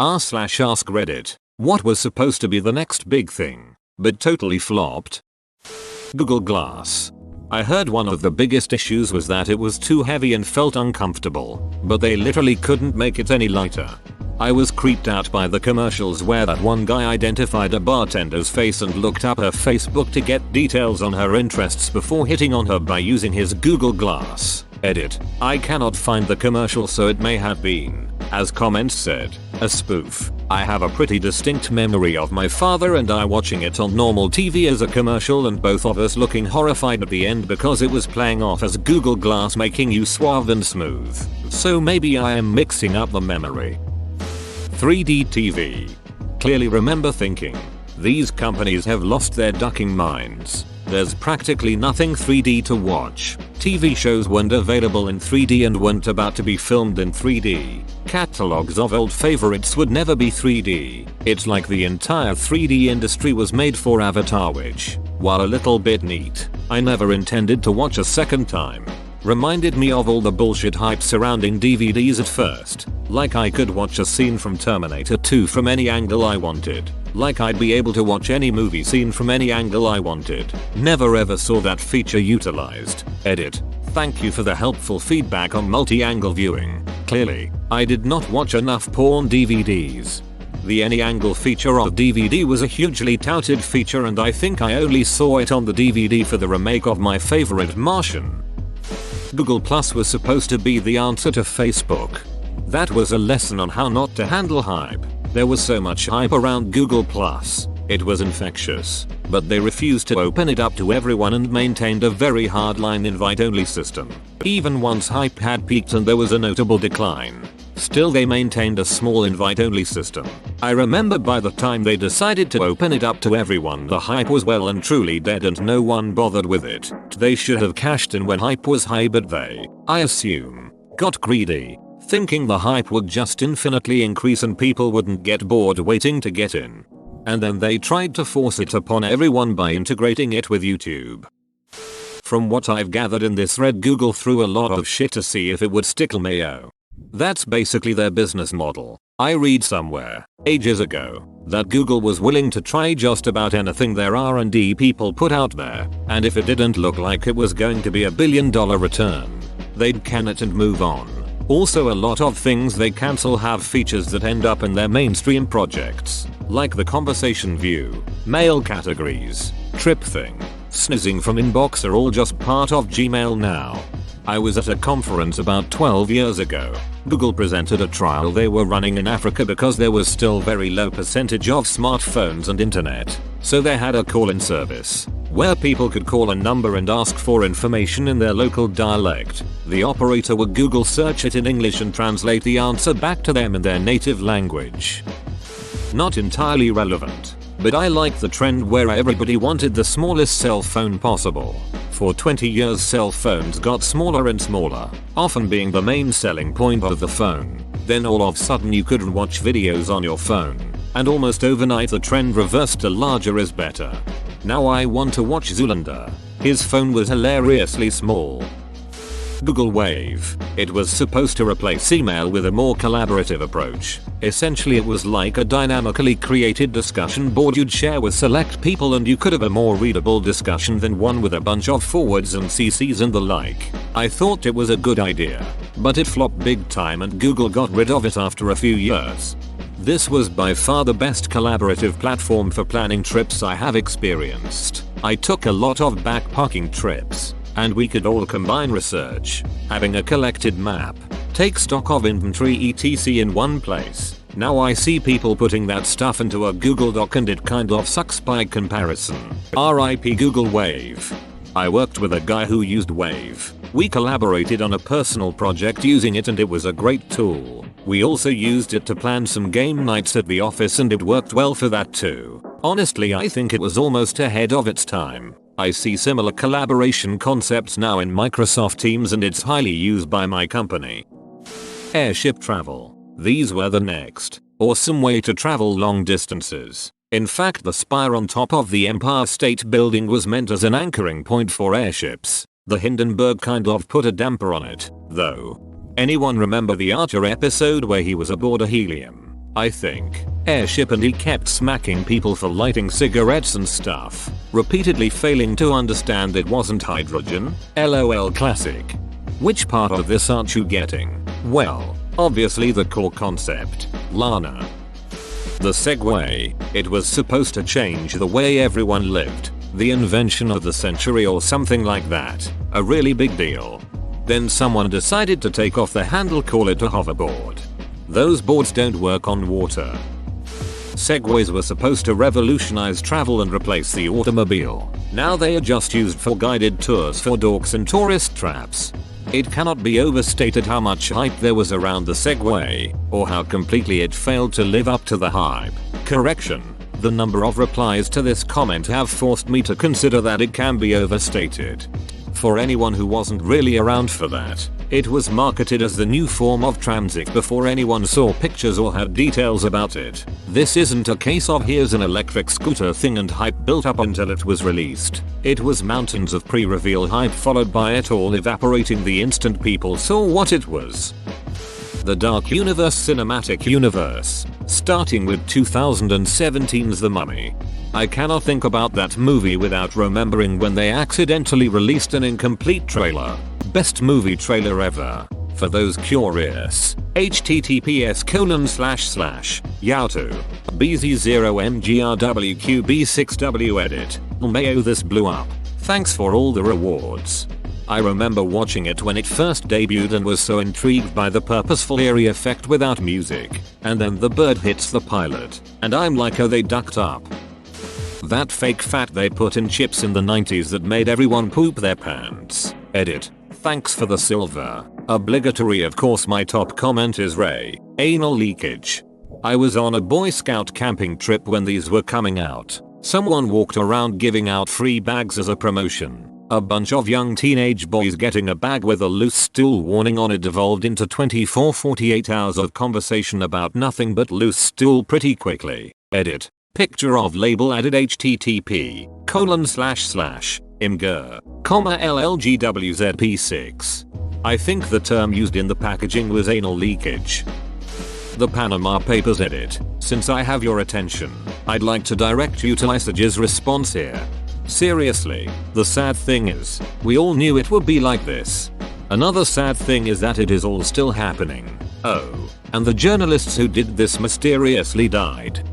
r/ask Reddit. What was supposed to be the next big thing, but totally flopped? Google Glass. I heard one of the biggest issues was that it was too heavy and felt uncomfortable, but they literally couldn't make it any lighter. I was creeped out by the commercials where that one guy identified a bartender's face and looked up her Facebook to get details on her interests before hitting on her by using his Google Glass. Edit. I cannot find the commercial, so it may have been, as comments said, a spoof. I have a pretty distinct memory of my father and I watching it on normal TV as a commercial and both of us looking horrified at the end because it was playing off as Google Glass making you suave and smooth. So maybe I am mixing up the memory. 3D TV. Clearly remember thinking, these companies have lost their ducking minds. There's practically nothing 3D to watch. TV shows weren't available in 3D and weren't about to be filmed in 3D. Catalogs of old favorites would never be 3D. It's like the entire 3D industry was made for Avatar, which, while a little bit neat, I never intended to watch a second time. Reminded me of all the bullshit hype surrounding DVDs at first. Like I could watch a scene from Terminator 2 from any angle I wanted. Like I'd be able to watch any movie scene from any angle I wanted. Never ever saw that feature utilized. Edit. Thank you for the helpful feedback on multi-angle viewing. Clearly, I did not watch enough porn DVDs. The any angle feature of DVD was a hugely touted feature and I think I only saw it on the DVD for the remake of my favorite Martian. Google Plus was supposed to be the answer to Facebook. That was a lesson on how not to handle hype. There was so much hype around Google Plus. It was infectious. But they refused to open it up to everyone and maintained a very hardline invite-only system. Even once hype had peaked and there was a notable decline, still they maintained a small invite-only system. I remember by the time they decided to open it up to everyone, the hype was well and truly dead and no one bothered with it. They should have cashed in when hype was high, but they, I assume, got greedy, thinking the hype would just infinitely increase and people wouldn't get bored waiting to get in. And then they tried to force it upon everyone by integrating it with YouTube. From what I've gathered in this thread, Google threw a lot of shit to see if it would stick mayo. That's basically their business model. I read somewhere, ages ago, that Google was willing to try just about anything their R&D people put out there, and if it didn't look like it was going to be $1 billion return, they'd can it and move on. Also, a lot of things they cancel have features that end up in their mainstream projects, like the conversation view, mail categories, trip thing, snizzing from inbox are all just part of Gmail now. I was at a conference about 12 years ago. Google presented a trial they were running in Africa because there was still very low percentage of smartphones and internet. So they had a call-in service where people could call a number and ask for information in their local dialect. The operator would Google search it in English and translate the answer back to them in their native language. Not entirely relevant, but I like the trend where everybody wanted the smallest cell phone possible. For 20 years cell phones got smaller and smaller, often being the main selling point of the phone. Then all of a sudden you couldn't watch videos on your phone, and almost overnight the trend reversed to larger is better. Now I want to watch Zoolander. His phone was hilariously small. Google Wave. It was supposed to replace email with a more collaborative approach. Essentially it was like a dynamically created discussion board you'd share with select people and you could have a more readable discussion than one with a bunch of forwards and CCs and the like. I thought it was a good idea, but it flopped big time and Google got rid of it after a few years. This was by far the best collaborative platform for planning trips I have experienced. I took a lot of backpacking trips, and we could all combine research, having a collected map, take stock of inventory etc in one place. Now I see people putting that stuff into a Google Doc and it kind of sucks by comparison. RIP Google Wave. I worked with a guy who used Wave. We collaborated on a personal project using it and it was a great tool. We also used it to plan some game nights at the office and it worked well for that too. Honestly, I think it was almost ahead of its time. I see similar collaboration concepts now in Microsoft Teams and it's highly used by my company. Airship Travel. These were the next awesome way to travel long distances. In fact, the spire on top of the Empire State Building was meant as an anchoring point for airships. The Hindenburg kind of put a damper on it, though. Anyone remember the Archer episode where he was aboard a helium I think. Airship, and he kept smacking people for lighting cigarettes and stuff, repeatedly failing to understand it wasn't hydrogen. LOL classic. Which part of this aren't you getting? Well, obviously the core concept. Lana. The Segway. It was supposed to change the way everyone lived. The invention of the century or something like that. A really big deal. Then someone decided to take off the handle, call it a hoverboard. Those boards don't work on water. Segways were supposed to revolutionize travel and replace the automobile. Now they are just used for guided tours for dorks and tourist traps. It cannot be overstated how much hype there was around the Segway, or how completely it failed to live up to the hype. Correction. The number of replies to this comment have forced me to consider that it can be overstated. For anyone who wasn't really around for that, it was marketed as the new form of transit before anyone saw pictures or had details about it. This isn't a case of here's an electric scooter thing and hype built up until it was released. It was mountains of pre-reveal hype followed by it all evaporating the instant people saw what it was. The Dark Universe Cinematic Universe, starting with 2017's The Mummy. I cannot think about that movie without remembering when they accidentally released an incomplete trailer. Best movie trailer ever. For those curious, https://yahoo bz0mgrwqb6w edit. Mayo, this blew up. Thanks for all the rewards. I remember watching it when it first debuted and was so intrigued by the purposeful eerie effect without music. And then the bird hits the pilot, and I'm like, oh, they ducked up. That fake fat they put in chips in the 90s that made everyone poop their pants. Edit. Thanks for the silver. Obligatory, of course. My top comment is Ray. Anal leakage. I was on a Boy Scout camping trip when these were coming out. Someone walked around giving out free bags as a promotion. A bunch of young teenage boys getting a bag with a loose stool warning on it devolved into 24-48 hours of conversation about nothing but loose stool pretty quickly. Edit. Picture of label added http://imgur, LLGWZP6. I think the term used in the packaging was anal leakage. The Panama Papers edit. Since I have your attention, I'd like to direct you to Isage's response here. Seriously, the sad thing is, we all knew it would be like this. Another sad thing is that it is all still happening. Oh, and the journalists who did this mysteriously died.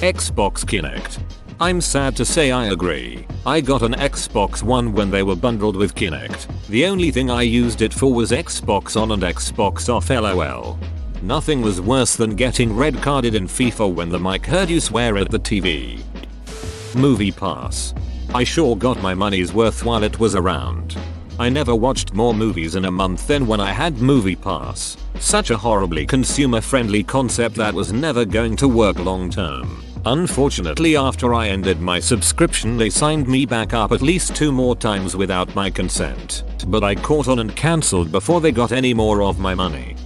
Xbox Kinect. I'm sad to say I agree. I got an Xbox One when they were bundled with Kinect. The only thing I used it for was Xbox On and Xbox Off, LOL. Nothing was worse than getting red carded in FIFA when the mic heard you swear at the TV. Movie Pass. I sure got my money's worth while it was around. I never watched more movies in a month than when I had Movie Pass. Such a horribly consumer-friendly concept that was never going to work long term. Unfortunately, after I ended my subscription, they signed me back up at least 2 more times without my consent. But I caught on and cancelled before they got any more of my money.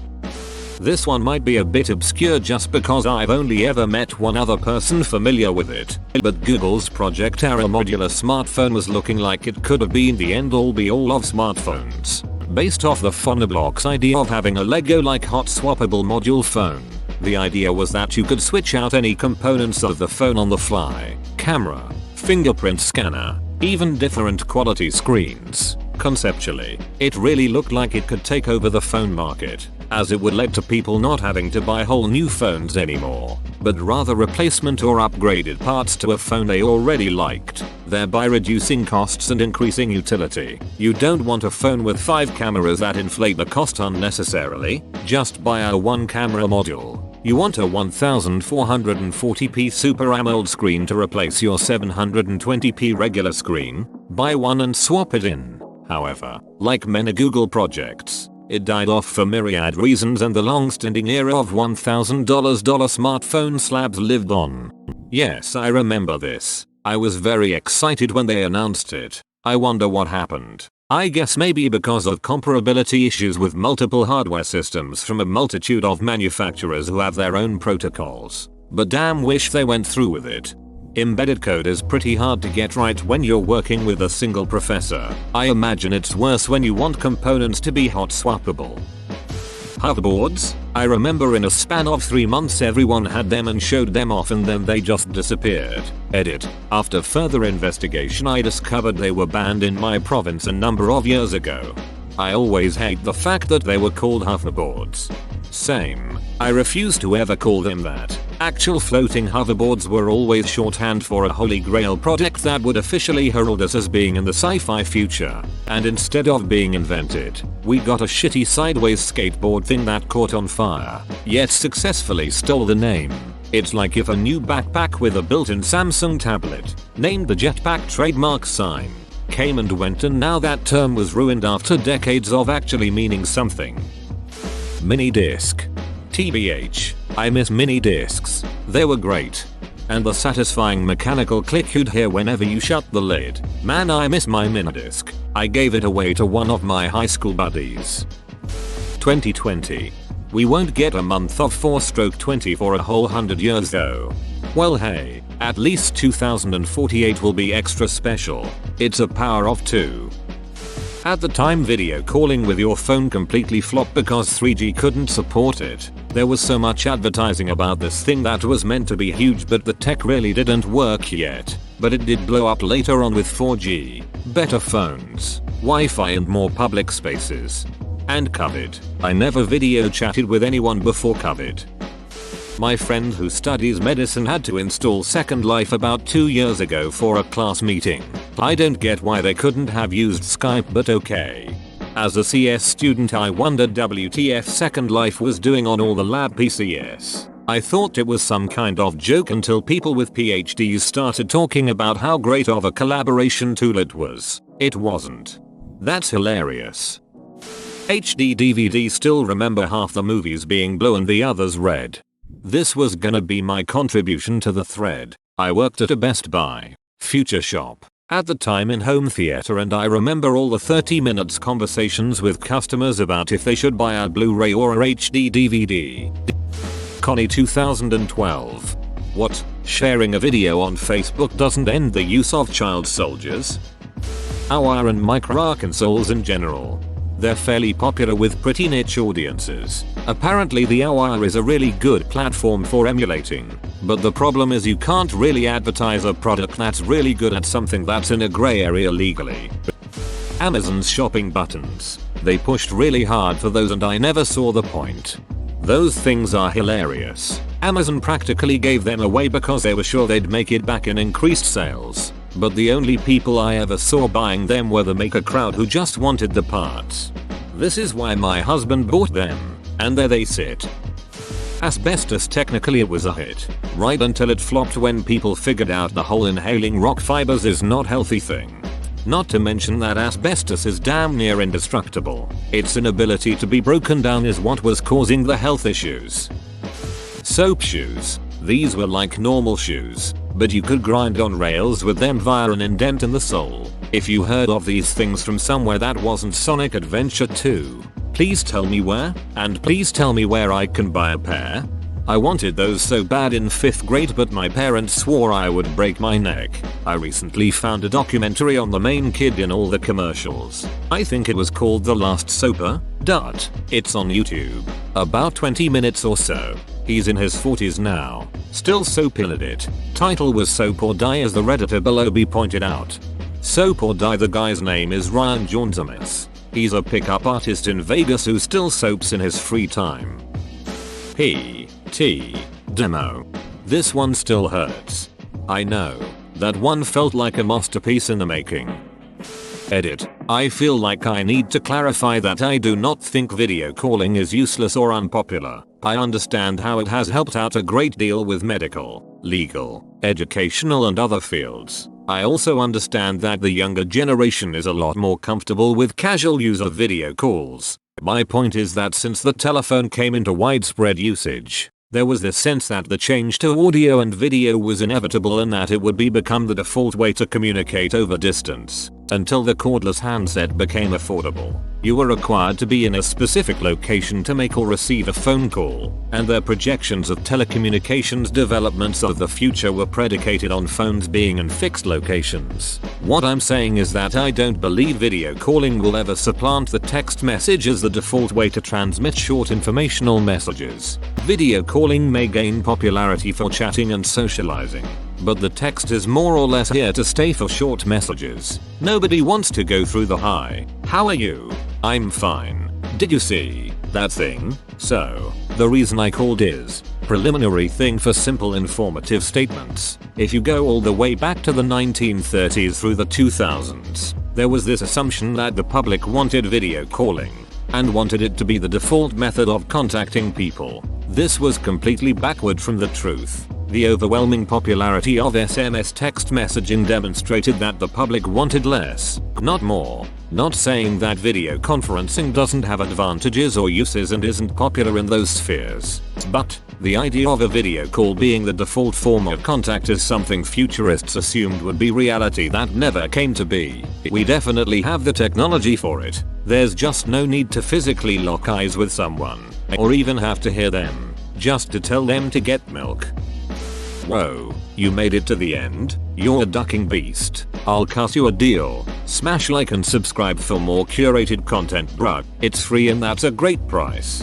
This one might be a bit obscure just because I've only ever met one other person familiar with it, but Google's Project Era Modular Smartphone was looking like it could have been the end-all be-all of smartphones. Based off the Phonoblock's idea of having a Lego-like hot swappable module phone. The idea was that you could switch out any components of the phone on the fly. Camera, fingerprint scanner, even different quality screens. Conceptually, it really looked like it could take over the phone market, as it would lead to people not having to buy whole new phones anymore, but rather replacement or upgraded parts to a phone they already liked, thereby reducing costs and increasing utility. You don't want a phone with 5 cameras that inflate the cost unnecessarily. Just buy a 1 camera module. You want a 1440p Super AMOLED screen to replace your 720p regular screen? Buy one and swap it in. However, like many Google projects, it died off for myriad reasons and the long-standing era of $1,000 smartphone slabs lived on. Yes, I remember this. I was very excited when they announced it. I wonder what happened. I guess maybe because of comparability issues with multiple hardware systems from a multitude of manufacturers who have their own protocols. But damn wish they went through with it. Embedded code is pretty hard to get right when you're working with a single processor. I imagine it's worse when you want components to be hot swappable. Hoverboards? I remember in a span of 3 months everyone had them and showed them off and then they just disappeared. Edit. After further investigation I discovered they were banned in my province a number of years ago. I always hate the fact that they were called hoverboards. Same. I refuse to ever call them that. Actual floating hoverboards were always shorthand for a holy grail product that would officially herald us as being in the sci-fi future. And instead of being invented, we got a shitty sideways skateboard thing that caught on fire, yet successfully stole the name. It's like if a new backpack with a built-in Samsung tablet, named the Jetpack trademark sign, came and went and now that term was ruined after decades of actually meaning something. Minidisc. TBH, I miss Minidiscs. They were great. And the satisfying mechanical click you'd hear whenever you shut the lid. Man, I miss my Minidisc. I gave it away to one of my high school buddies. 2020. We won't get a month of 4/20 for a whole 100 years though. Well hey, at least 2048 will be extra special. It's a power of 2. At the time video calling with your phone completely flopped because 3G couldn't support it. There was so much advertising about this thing that was meant to be huge but the tech really didn't work yet. But it did blow up later on with 4G, better phones, Wi-Fi and more public spaces. And COVID. I never video chatted with anyone before COVID. My friend who studies medicine had to install Second Life about 2 years ago for a class meeting. I don't get why they couldn't have used Skype, but okay. As a CS student I wondered WTF Second Life was doing on all the lab PCs. I thought it was some kind of joke until people with PhDs started talking about how great of a collaboration tool it was. It wasn't. That's hilarious. HD DVD still remember half the movies being blue and the others red. This was gonna be my contribution to the thread. I worked at a Best Buy, Future Shop, at the time in home theater, and I remember all the 30 minutes conversations with customers about if they should buy a Blu-ray or a HD DVD. Connie 2012. What? Sharing a video on Facebook doesn't end the use of child soldiers? AOR and microconsoles in general. They're fairly popular with pretty niche audiences. Apparently the AOR is a really good platform for emulating, but the problem is you can't really advertise a product that's really good at something that's in a gray area legally. Amazon's shopping buttons. They pushed really hard for those and I never saw the point. Those things are hilarious. Amazon practically gave them away because they were sure they'd make it back in increased sales. But the only people I ever saw buying them were the maker crowd who just wanted the parts. This is why my husband bought them, and there they sit. Asbestos, technically it was a hit, right until it flopped when people figured out the whole inhaling rock fibers is not healthy thing. Not to mention that asbestos is damn near indestructible. Its inability to be broken down is what was causing the health issues. Soap shoes. These were like normal shoes, but you could grind on rails with them via an indent in the sole. If you heard of these things from somewhere that wasn't Sonic Adventure 2, please tell me where, and please tell me where I can buy a pair. I wanted those so bad in 5th grade, but my parents swore I would break my neck. I recently found a documentary on the main kid in all the commercials. I think it was called The Last Soaper. It's on YouTube. About 20 minutes or so. He's in his 40s now. Still soap in it. Title was Soap or Die, as the redditor below be pointed out. Soap or Die, the guy's name is Ryan Johnson. He's a pickup artist in Vegas who still soaps in his free time. P.T. Demo. This one still hurts. I know. That one felt like a masterpiece in the making. Edit. I feel like I need to clarify that I do not think video calling is useless or unpopular. I understand how it has helped out a great deal with medical, legal, educational and other fields. I also understand that the younger generation is a lot more comfortable with casual use of video calls. My point is that since the telephone came into widespread usage, there was this sense that the change to audio and video was inevitable and that it would become the default way to communicate over distance. Until the cordless handset became affordable, you were required to be in a specific location to make or receive a phone call, and their projections of telecommunications developments of the future were predicated on phones being in fixed locations. What I'm saying is that I don't believe video calling will ever supplant the text message as the default way to transmit short informational messages. Video calling may gain popularity for chatting and socializing, but the text is more or less here to stay for short messages. Nobody wants to go through the "Hi, how are you? I'm fine. Did you see that thing?" So, the reason I called is preliminary thing for simple informative statements. If you go all the way back to the 1930s through the 2000s, there was this assumption that the public wanted video calling and wanted it to be the default method of contacting people. This was completely backward from the truth. The overwhelming popularity of SMS text messaging demonstrated that the public wanted less, not more. Not saying that video conferencing doesn't have advantages or uses and isn't popular in those spheres, but the idea of a video call being the default form of contact is something futurists assumed would be reality that never came to be. We definitely have the technology for it. There's just no need to physically lock eyes with someone, or even have to hear them, just to tell them to get milk. Whoa, you made it to the end? You're a ducking beast. I'll cut you a deal. Smash like and subscribe for more curated content, bruh. It's free and that's a great price.